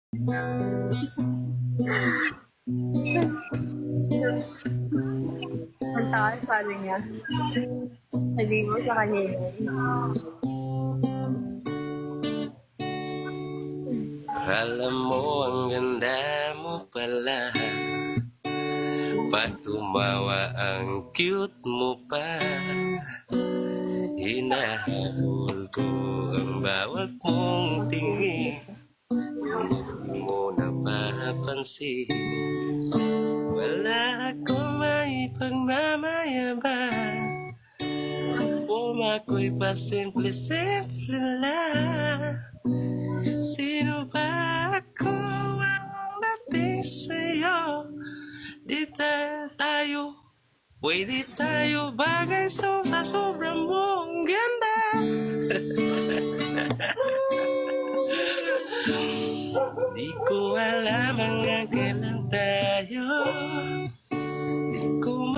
Ang taas, sabi niya. Sabi mo sa kanya yun. Alam mo, ang ganda mo pala. Pag tumawa, ang cute mo pa. Hinahabol ko ang bawat mong tingin. Hindi mo napapansin. Wala akong may pagmamayabang. Kung ako'y pasimple-simple lang. Sino ba ako ang dating sa'yo? Di tayo, pwede tayo bagay sa sobrang mong ganda. Di ko alam hanggang kailan tayo. Di ko